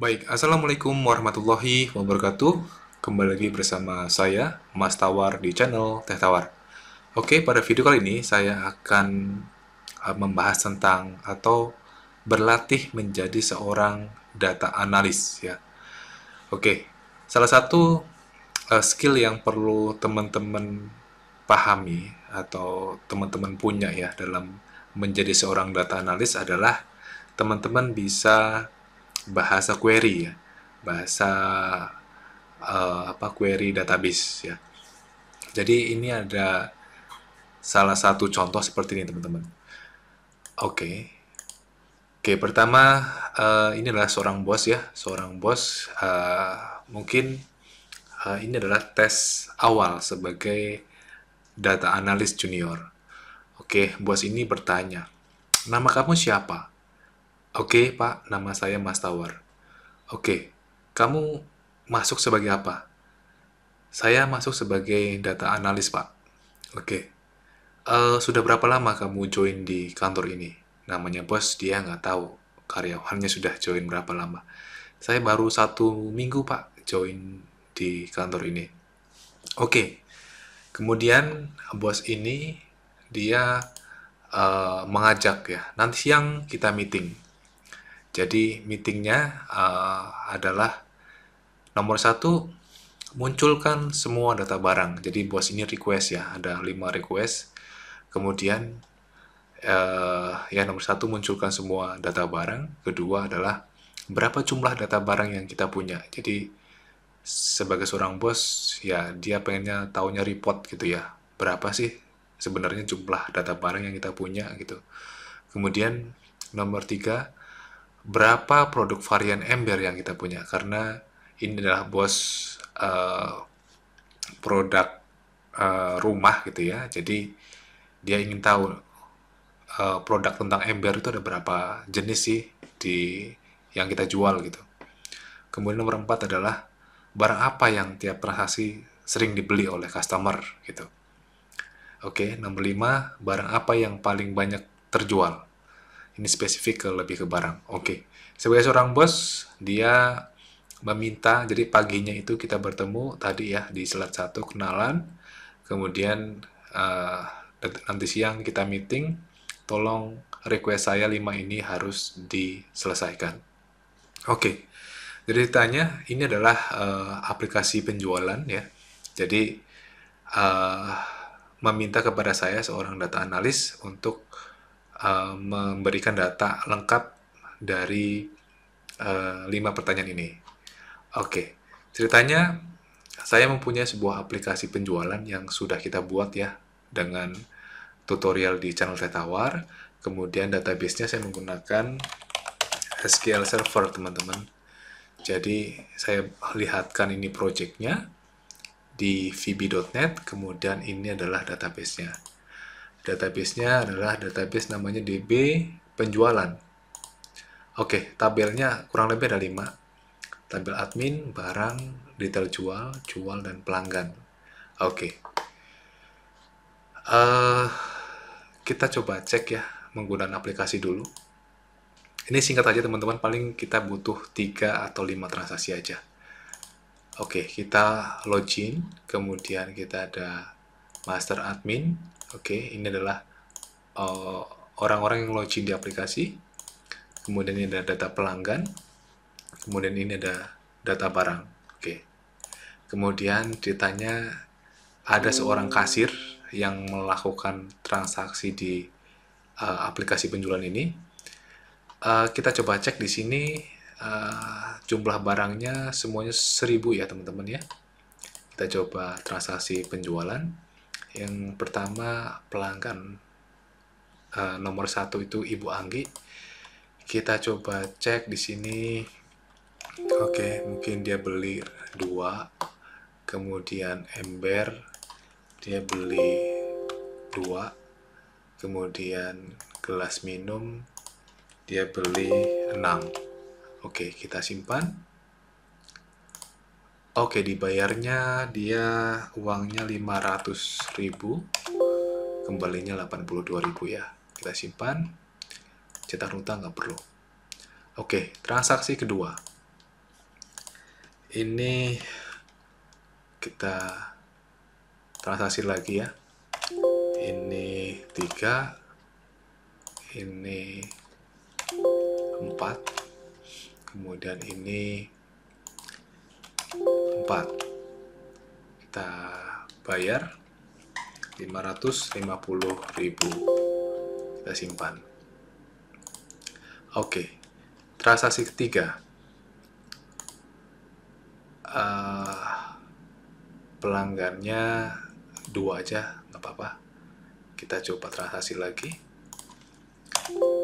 Baik, Assalamualaikum warahmatullahi wabarakatuh. Kembali lagi bersama saya, Mas Tawar di channel Teh Tawar. Oke, pada video kali ini saya akan membahas tentang atau berlatih menjadi seorang data analis ya. Oke, salah satu skill yang perlu teman-teman pahami atau teman-teman punya ya dalam menjadi seorang data analis adalah teman-teman bisa bahasa query ya, bahasa query database ya. Jadi ini ada salah satu contoh seperti ini teman-teman. Oke, oke pertama ini adalah seorang bos ya, seorang bos mungkin ini adalah tes awal sebagai data analis junior. Oke, bos ini bertanya, nama kamu siapa? Oke, Pak, nama saya Mas Tawar. Oke, kamu masuk sebagai apa? Saya masuk sebagai data analis, Pak. Oke. Sudah berapa lama kamu join di kantor ini? Namanya bos, dia nggak tahu karyawannya sudah join berapa lama. Saya baru 1 minggu, Pak, join di kantor ini. Oke. Kemudian bos ini dia mengajak ya, nanti siang kita meeting. Jadi meetingnya adalah nomor satu, munculkan semua data barang. Jadi bos ini request ya, ada 5 request. Kemudian ya nomor satu, munculkan semua data barang. Kedua adalah berapa jumlah data barang yang kita punya. Jadi sebagai seorang bos ya dia pengennya taunya report gitu ya. Berapa sih sebenarnya jumlah data barang yang kita punya gitu. Kemudian nomor tiga, berapa produk varian ember yang kita punya, karena ini adalah bos produk rumah gitu ya, jadi dia ingin tahu produk tentang ember itu ada berapa jenis sih di yang kita jual gitu. Kemudian nomor 4 adalah barang apa yang tiap transaksi sering dibeli oleh customer gitu. Oke, nomor 5, barang apa yang paling banyak terjual. Ini spesifik lebih ke barang. Oke. Sebagai seorang bos, dia meminta, jadi paginya itu kita bertemu tadi ya di slide 1 kenalan, kemudian uh, nanti siang kita meeting, tolong request saya 5 ini harus diselesaikan. Oke. Jadi ditanya, ini adalah aplikasi penjualan ya. Jadi uh, meminta kepada saya seorang data analis untuk memberikan data lengkap dari 5 pertanyaan ini. Oke, ceritanya saya mempunyai sebuah aplikasi penjualan yang sudah kita buat ya dengan tutorial di channel Retawar. Kemudian database-nya saya menggunakan SQL Server teman-teman. Jadi saya lihatkan ini project-nya di vb.net, kemudian ini adalah database-nya. Database-nya adalah database namanya DB penjualan. Oke, tabelnya kurang lebih ada 5. Tabel admin, barang, detail jual, jual, dan pelanggan. Oke. Uh, kita coba cek ya menggunakan aplikasi dulu. Ini singkat aja teman-teman, paling kita butuh 3 atau 5 transaksi aja. Oke, kita login, kemudian kita ada master admin. Oke, ini adalah orang-orang yang login di aplikasi. Kemudian ini ada data pelanggan. Kemudian ini ada data barang. Oke. Kemudian ditanya ada seorang kasir yang melakukan transaksi di aplikasi penjualan ini. Kita coba cek di sini jumlah barangnya semuanya 1000 ya teman-teman ya. Kita coba transaksi penjualan. Yang pertama pelanggan nomor 1 itu Ibu Anggi. Kita coba cek di sini. Oke, mungkin dia beli 2. Kemudian ember dia beli 2. Kemudian gelas minum dia beli 6. Oke, kita simpan. Oke, dibayarnya dia uangnya 500.000, kembalinya 82.000 ya. Kita simpan. Cetak nota nggak perlu. Oke, transaksi kedua. Ini kita transaksi lagi ya. Ini 3, ini 4, kemudian ini 4. Kita bayar 550.000. Kita simpan. Oke, transaksi ketiga. Pelanggannya 2 aja, nggak apa-apa. Kita coba transaksi lagi.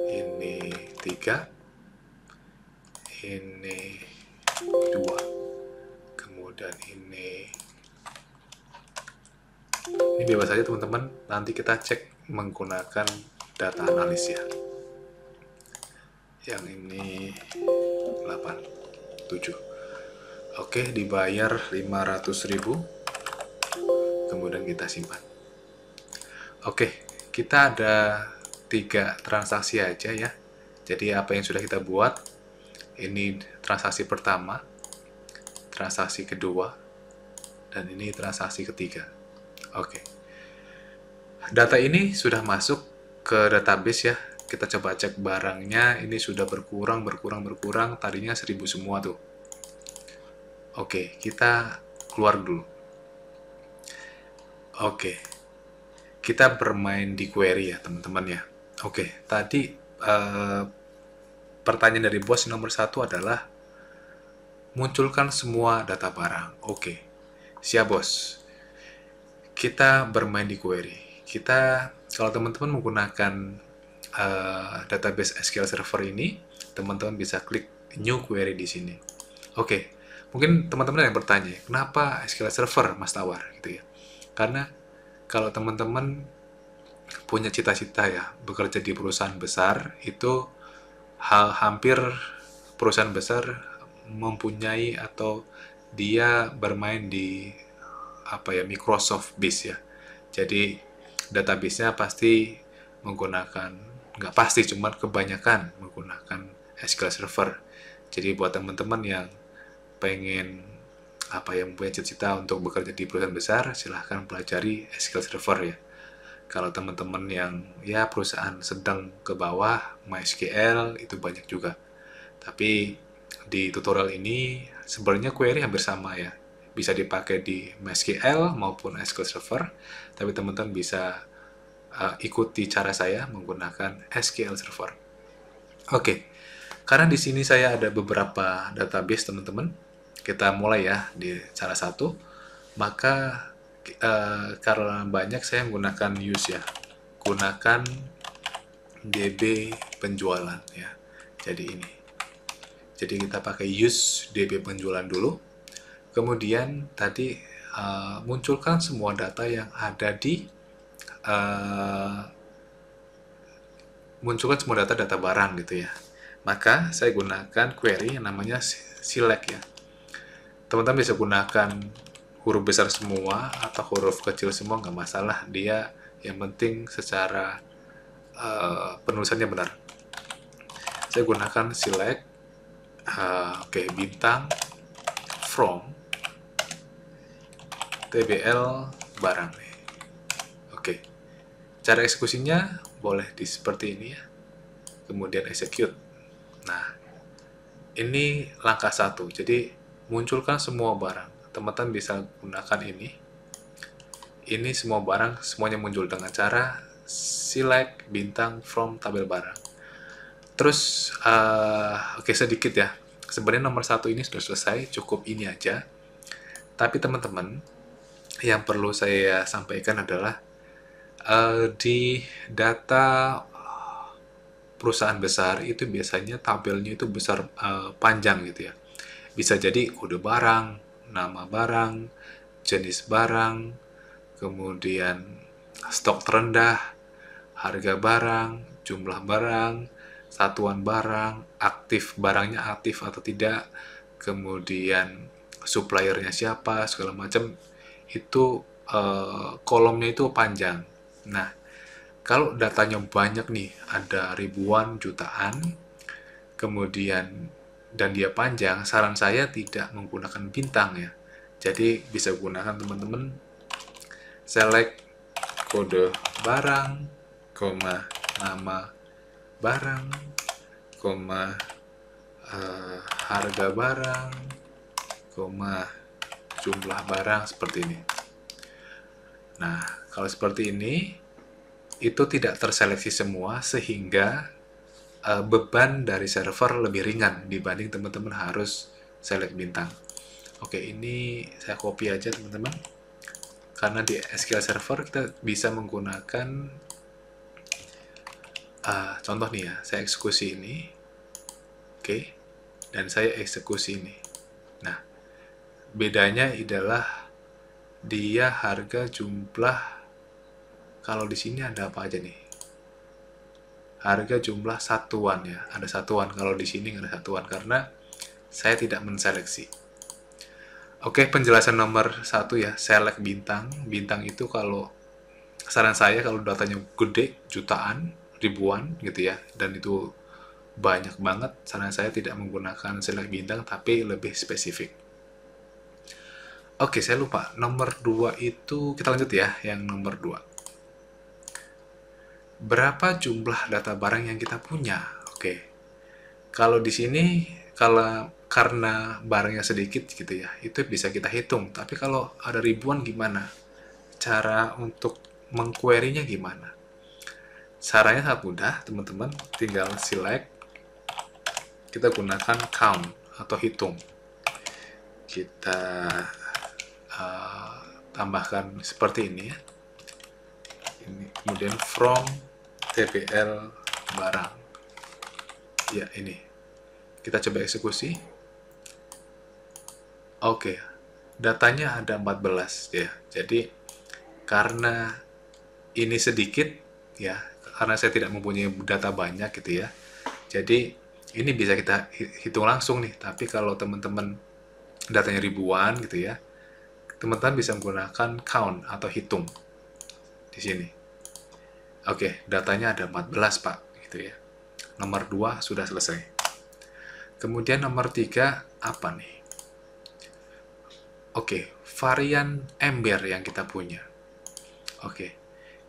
Ini 3, ini 2, kemudian ini bebas saja teman-teman, nanti kita cek menggunakan data analis ya. Yang ini 8, 7. Oke, dibayar 500.000, kemudian kita simpan. Oke, kita ada 3 transaksi aja ya. Jadi apa yang sudah kita buat, ini transaksi pertama, transaksi kedua, dan ini transaksi ketiga. Oke, data ini sudah masuk ke database ya. Kita coba cek barangnya, ini sudah berkurang, tadinya 1000 semua tuh. Oke, kita keluar dulu. Oke, kita bermain di query ya teman-teman ya. Oke, tadi pertanyaan dari bos nomor 1 adalah munculkan semua data barang. Oke, siap bos. Kita bermain di query. Kita, kalau teman-teman menggunakan database SQL Server ini, teman-teman bisa klik New Query di sini. Oke, mungkin teman-teman yang bertanya, kenapa SQL Server, Mas Tawar? Gitu ya. Karena kalau teman-teman punya cita-cita ya, bekerja di perusahaan besar, itu hampir perusahaan besar mempunyai atau dia bermain di Microsoft Base ya. Jadi database-nya pasti menggunakan, nggak pasti, cuma kebanyakan menggunakan SQL Server. Jadi buat teman-teman yang pengen punya cita-cita untuk bekerja di perusahaan besar, silahkan pelajari SQL Server ya. Kalau teman-teman yang perusahaan sedang ke bawah, MySQL itu banyak juga. Tapi di tutorial ini sebenarnya query hampir sama ya. Bisa dipakai di MySQL maupun SQL Server, tapi teman-teman bisa ikuti cara saya menggunakan SQL Server. Oke, karena di sini saya ada beberapa database teman-teman. Kita mulai ya di cara 1. Maka karena banyak saya menggunakan use ya. Gunakan DB penjualan ya. Jadi ini. Jadi kita pakai use DB penjualan dulu. Kemudian tadi munculkan semua data yang ada di munculkan semua data barang gitu ya. Maka saya gunakan query yang namanya select ya. Teman-teman bisa gunakan huruf besar semua atau huruf kecil semua, nggak masalah. Dia yang penting secara penulisannya benar. Saya gunakan select bintang from TBL barang nih. Oke. Cara eksekusinya boleh seperti ini ya. Kemudian execute. Nah, ini langkah 1. Jadi munculkan semua barang. Teman-teman bisa gunakan ini. Ini semua barang semuanya muncul dengan cara select bintang from tabel barang. Terus sedikit ya. Sebenarnya nomor 1 ini sudah selesai, cukup ini aja. Tapi teman-teman, yang perlu saya sampaikan adalah di data perusahaan besar itu biasanya tabelnya itu besar, panjang gitu ya. Bisa jadi kode barang, nama barang, jenis barang, kemudian stok terendah, harga barang, jumlah barang, satuan barang, aktif barangnya aktif atau tidak, kemudian suppliernya siapa, segala macam. Itu kolomnya itu panjang. Nah, kalau datanya banyak nih, ada ribuan, jutaan, kemudian dan dia panjang, saran saya tidak menggunakan bintang ya. Jadi bisa gunakan teman-teman select kode barang, koma nama barang, koma harga barang, koma jumlah barang seperti ini. Nah, kalau seperti ini itu tidak terseleksi semua sehingga beban dari server lebih ringan dibanding teman-teman harus select bintang. Oke, ini saya copy aja teman-teman. Karena di SQL Server kita bisa menggunakan contoh nih ya, saya eksekusi ini, oke, dan saya eksekusi ini. Nah, bedanya adalah dia harga jumlah, kalau di sini ada apa aja nih? Harga jumlah satuan ya, ada satuan. Kalau di sini nggak ada satuan karena saya tidak menseleksi. Oke, penjelasan nomor 1 ya, select bintang. Bintang itu kalau saran saya kalau datanya gede, jutaan, ribuan gitu ya, dan itu banyak banget, saran saya tidak menggunakan select bintang tapi lebih spesifik. Oke, saya lupa. Nomor 2 itu kita lanjut ya, yang nomor 2. Berapa jumlah data barang yang kita punya? Oke. Kalau di sini karena barangnya sedikit gitu ya, itu bisa kita hitung. Tapi kalau ada ribuan gimana? Cara untuk mengquery-nya gimana? Caranya sangat mudah, teman-teman. Tinggal select, kita gunakan count atau hitung. Kita tambahkan seperti ini ya. Ini, kemudian from tbl barang. Ya, ini. Kita coba eksekusi. Oke, datanya ada 14 ya. Jadi karena ini sedikit ya, karena saya tidak mempunyai data banyak gitu ya. Jadi ini bisa kita hitung langsung nih. Tapi kalau teman-teman datanya ribuan gitu ya, teman-teman bisa menggunakan count atau hitung di sini. Oke, datanya ada 14 Pak gitu ya. Nomor 2 sudah selesai. Kemudian nomor 3 apa nih? Oke, varian ember yang kita punya. Oke,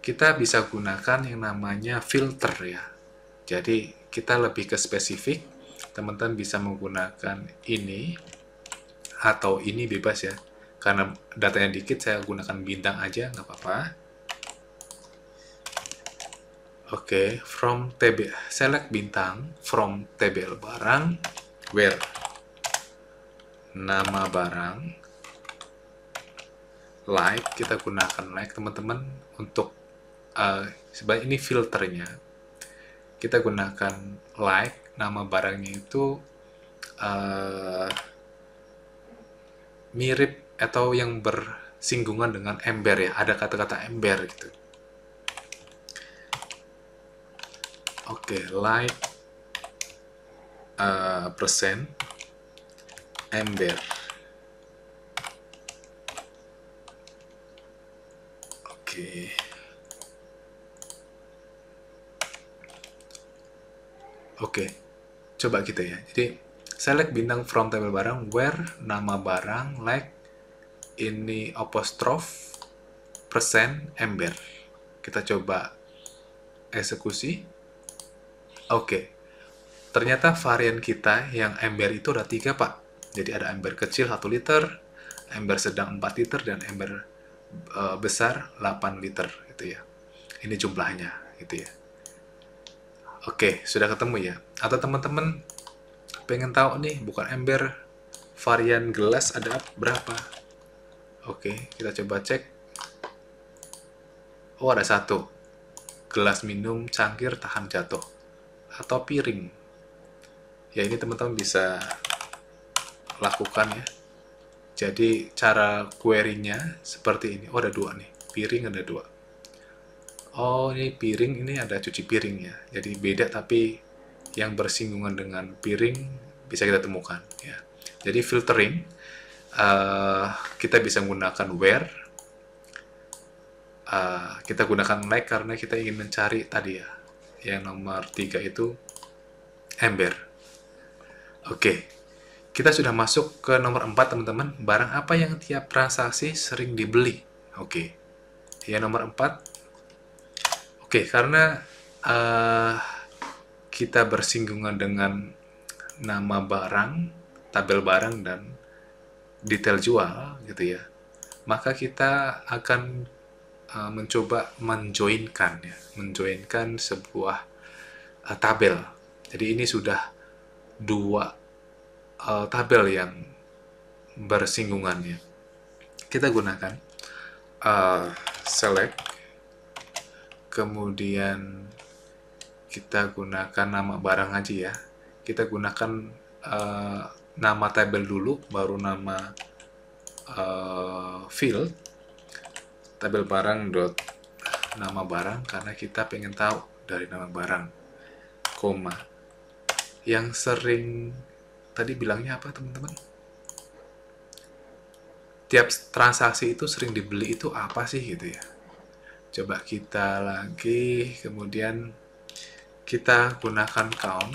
kita bisa gunakan yang namanya filter ya. Jadi kita lebih ke spesifik. Teman-teman bisa menggunakan ini atau ini bebas ya. Karena datanya dikit saya gunakan bintang aja, nggak apa-apa. Oke, from table, select bintang, from table barang, where nama barang, like, kita gunakan like teman-teman untuk sebenarnya ini filternya. Kita gunakan like, nama barangnya itu mirip atau yang bersinggungan dengan ember ya, ada kata-kata ember gitu. Oke, like persen ember. Oke. Oke, coba kita ya. Jadi select bintang from table barang, where nama barang, like ini apostrophe persen ember. Kita coba eksekusi. Oke, ternyata varian kita yang ember itu ada 3 Pak. Jadi ada ember kecil 1 liter, ember sedang 4 liter, dan ember besar 8 liter gitu ya. Ini jumlahnya gitu ya. Oke, sudah ketemu ya. Atau teman-teman pengen tahu nih, bukan ember, varian gelas ada berapa? Oke, kita coba cek. Oh, ada 1. Gelas minum cangkir tahan jatuh. Atau piring. Ya, ini teman-teman bisa lakukan ya. Jadi cara query-nya seperti ini. Oh, ada 2 nih. Piring ada 2. Oh, ini piring, ini ada cuci piring ya. Jadi beda tapi yang bersinggungan dengan piring bisa kita temukan ya. Jadi filtering kita bisa menggunakan where, kita gunakan like karena kita ingin mencari tadi ya, yang nomor 3 itu ember. Oke, kita sudah masuk ke nomor 4 teman-teman. Barang apa yang tiap transaksi sering dibeli? Oke, ya nomor 4. Oke, karena eh, kita bersinggungan dengan nama barang, tabel barang, dan detail jual gitu ya, maka kita akan mencoba menjoinkan ya, menjoinkan sebuah tabel. Jadi ini sudah dua tabel yang bersinggungan ya. Kita gunakan select, kemudian kita gunakan nama barang aja ya. Kita gunakan nama tabel dulu, baru nama field, tabel barang dot nama barang, karena kita pengen tahu dari nama barang, koma. Yang sering tadi bilangnya apa teman-teman? Tiap transaksi itu sering dibeli itu apa sih gitu ya? Coba kita lagi, kemudian kita gunakan count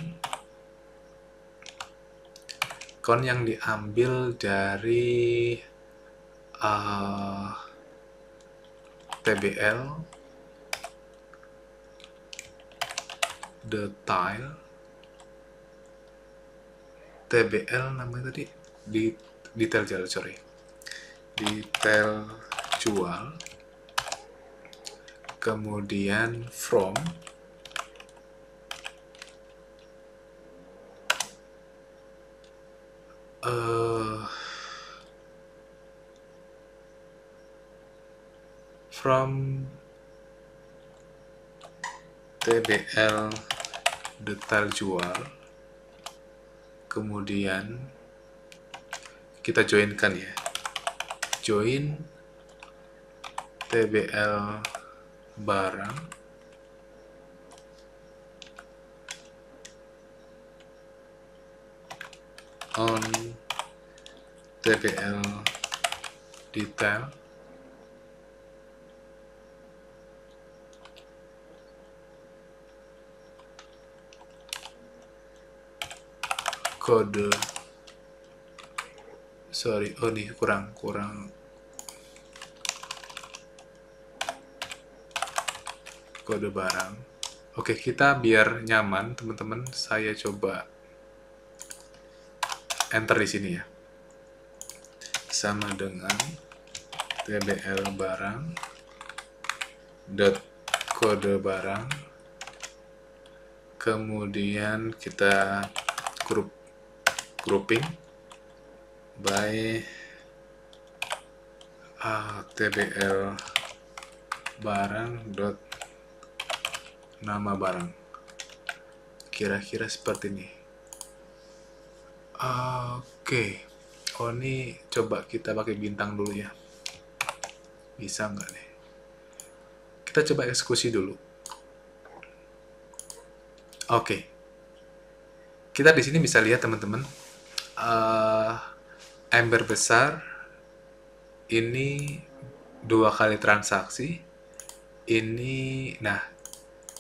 yang diambil dari TBL detail, TBL namanya tadi, di detail jual, sorry, detail jual, kemudian from TBL detail jual, kemudian kita joinkan ya, join TBL barang on TBL detail, kode, sorry, oh nih kurang kode barang. Oke, kita biar nyaman teman-teman, saya coba enter di sini ya, sama dengan TBL barang dot kode barang, kemudian kita grouping by TBL barang dot nama barang, kira-kira seperti ini. Oke, oh ini coba kita pakai bintang dulu ya, bisa nggak nih? Kita coba eksekusi dulu. Oke, kita di sini bisa lihat teman-teman, ember besar ini 2 kali transaksi, ini, nah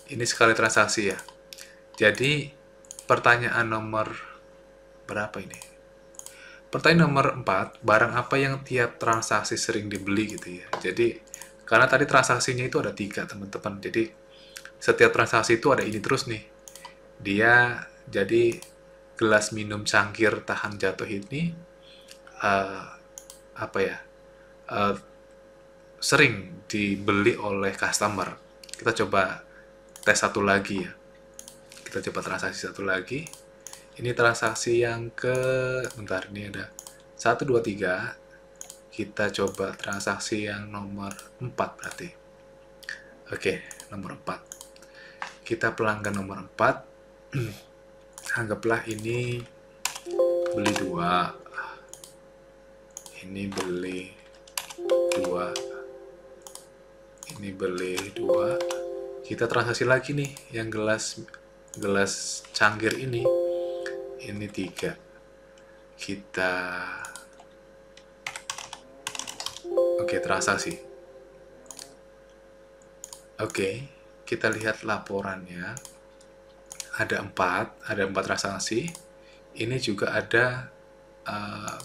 ini sekali transaksi ya. Jadi pertanyaan nomor berapa ini? Pertanyaan nomor 4, barang apa yang tiap transaksi sering dibeli gitu ya. Jadi karena tadi transaksinya itu ada 3 teman-teman, jadi setiap transaksi itu ada ini terus nih. Dia jadi gelas minum cangkir tahan jatuh ini apa ya, sering dibeli oleh customer. Kita coba tes satu lagi ya, kita coba transaksi satu lagi. Ini transaksi yang bentar, ini ada 1, 2, 3. Kita coba transaksi yang nomor 4 berarti. Oke, nomor 4. Kita pelanggan nomor 4. Anggaplah ini beli 2. Ini beli 2. Ini beli 2. Kita transaksi lagi nih, yang gelas cangkir ini 3. Kita oke, transaksi. Oke, kita lihat laporannya. Ada 4 transaksi. Ini juga ada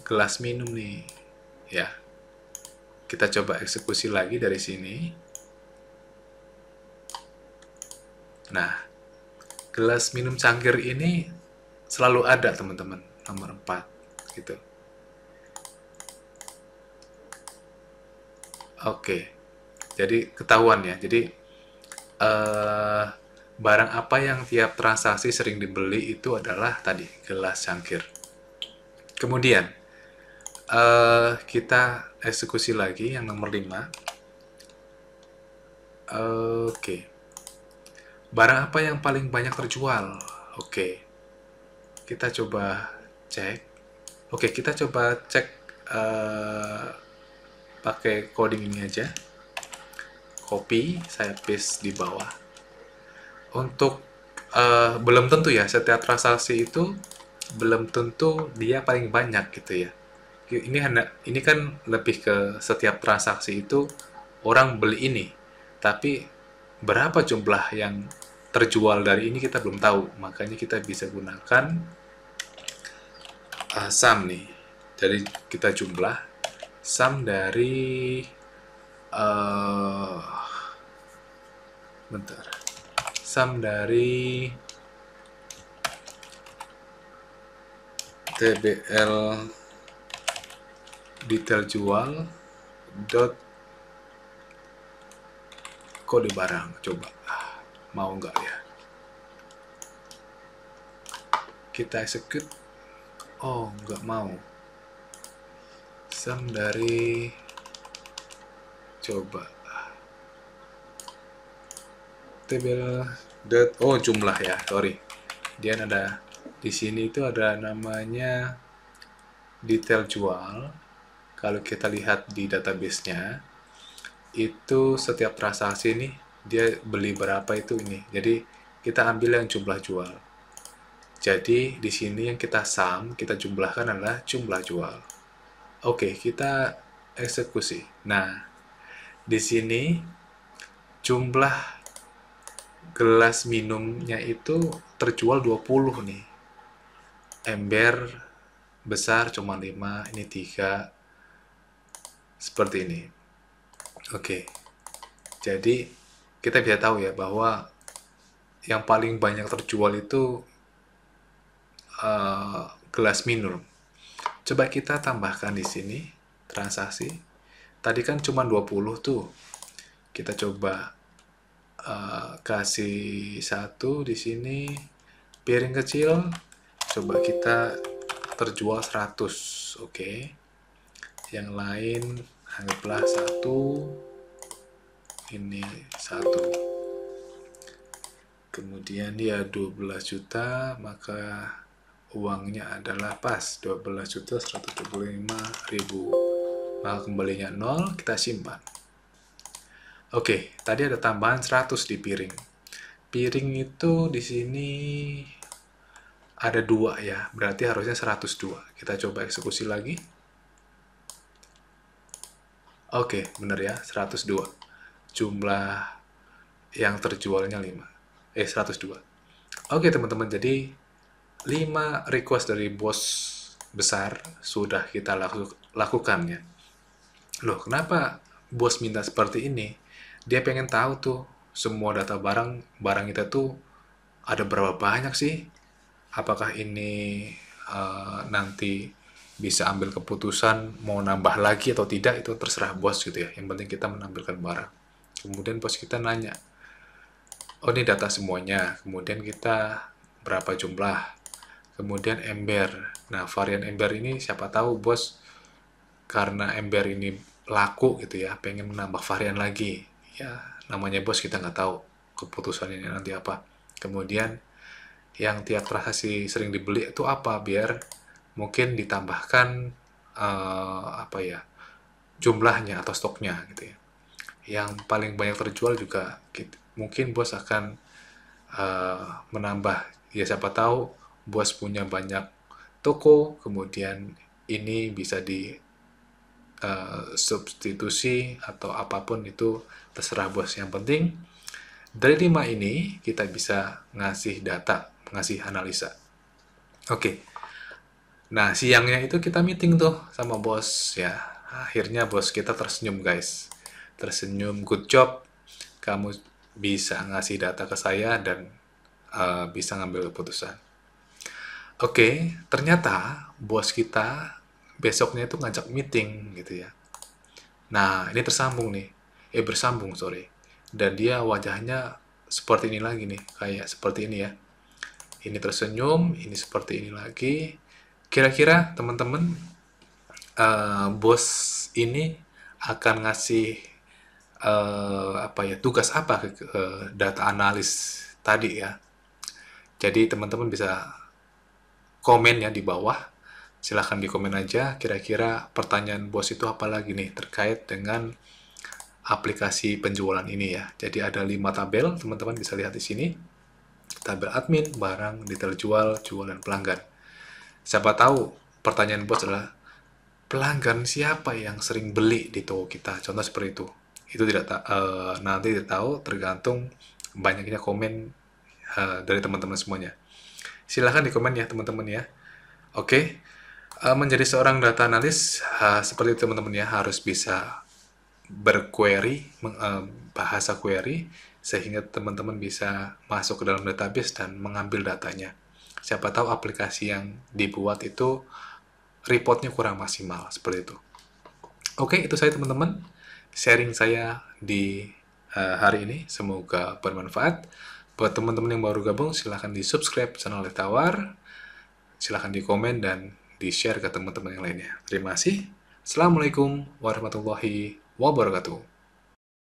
gelas minum nih. Ya, kita coba eksekusi lagi dari sini. Nah, gelas minum cangkir ini selalu ada teman-teman, nomor 4 gitu. Oke, jadi ketahuan ya. Jadi eh, barang apa yang tiap transaksi sering dibeli itu adalah tadi gelas cangkir. Kemudian kita eksekusi lagi yang nomor 5. Oke, barang apa yang paling banyak terjual? Oke, kita coba cek. Oke, kita coba cek eh, pakai coding ini aja. Copy, saya paste di bawah. Untuk belum tentu ya, setiap transaksi itu belum tentu dia paling banyak gitu ya. Ini kan lebih ke setiap transaksi itu orang beli ini, tapi berapa jumlah yang terjual dari ini kita belum tahu. Makanya kita bisa gunakan sum nih. Jadi kita jumlah sum dari uh, bentar. Sum dari tbl detail jual dot kode barang. Coba mau nggak ya, kita execute. Oh, nggak mau. Sum dari, coba table dot, oh jumlah ya, sorry. Dia ada di sini itu ada namanya detail jual. Kalau kita lihat di database-nya, itu setiap transaksi ini dia beli berapa itu ini. Jadi kita ambil yang jumlah jual. Jadi di sini yang kita sum, kita jumlahkan adalah jumlah jual. Oke, kita eksekusi. Nah, di sini jumlah gelas minumnya itu terjual 20 nih. Ember besar cuma 5, ini 3. Seperti ini. Oke. Jadi kita bisa tahu ya bahwa yang paling banyak terjual itu gelas minum. Coba kita tambahkan di sini transaksi. Tadi kan cuma 20 tuh. Kita coba kasih 1 di sini. Piring kecil. Coba kita terjual 100. Oke. Yang lain anggaplah 1. Ini 1. Kemudian dia 12 juta, maka uangnya adalah pas 12.125.000. Maka kembalinya 0, kita simpan. Oke, tadi ada tambahan 100 di piring. Piring itu di sini ada 2 ya, berarti harusnya 102. Kita coba eksekusi lagi. Oke, benar ya, 102. Jumlah yang terjualnya 5. 102. Oke teman-teman, jadi 5 request dari bos besar sudah kita lakukan ya. Loh, kenapa bos minta seperti ini? Dia pengen tahu tuh semua data barang kita tuh ada berapa banyak sih? Apakah ini nanti bisa ambil keputusan mau nambah lagi atau tidak, itu terserah bos gitu ya. Yang penting kita menampilkan barang. Kemudian bos kita nanya, oh ini data semuanya. Kemudian kita berapa jumlah. Kemudian ember. Nah, varian ember ini siapa tahu bos karena ember ini laku gitu ya, pengen menambah varian lagi. Ya, namanya bos kita nggak tahu keputusannya nanti apa. Kemudian yang tiap transaksi sering dibeli itu apa, biar mungkin ditambahkan apa ya, jumlahnya atau stoknya gitu ya. Yang paling banyak terjual juga gitu. Mungkin bos akan menambah, ya siapa tahu bos punya banyak toko, kemudian ini bisa di substitusi atau apapun itu terserah bos. Yang penting dari 5 ini kita bisa ngasih data, ngasih analisa. Oke, Nah, siangnya itu kita meeting tuh sama bos ya. Akhirnya bos kita tersenyum, guys. Tersenyum, good job. Kamu bisa ngasih data ke saya dan bisa ngambil keputusan. Oke, ternyata bos kita besoknya itu ngajak meeting gitu ya. Nah, ini tersambung nih. Bersambung, sorry. Dan dia wajahnya seperti ini lagi nih, kayak seperti ini ya. Ini tersenyum, ini seperti ini lagi. Kira-kira teman-teman, bos ini akan ngasih apa ya, tugas apa ke data analis tadi ya. Jadi teman-teman bisa komen ya di bawah. Silahkan di komen aja kira-kira pertanyaan bos itu apa lagi nih terkait dengan aplikasi penjualan ini ya. Jadi ada 5 tabel, teman-teman bisa lihat di sini. Tabel admin, barang, detail jual, jualan pelanggan. Siapa tahu pertanyaan bos adalah pelanggan siapa yang sering beli di toko kita. Contoh seperti itu. Itu nanti tidak tahu tergantung banyaknya komen dari teman-teman semuanya. Silahkan di komen ya teman-teman ya. Oke, menjadi seorang data analis seperti itu teman-teman ya, harus bisa berquery, bahasa query, sehingga teman-teman bisa masuk ke dalam database dan mengambil datanya. Siapa tahu aplikasi yang dibuat itu reportnya kurang maksimal, seperti itu. Oke, itu saya teman-teman. Sharing saya di hari ini, semoga bermanfaat. Buat teman-teman yang baru gabung, silahkan di subscribe channel Tawar, silahkan di komen dan di share ke teman-teman yang lainnya. Terima kasih. Assalamualaikum warahmatullahi wabarakatuh.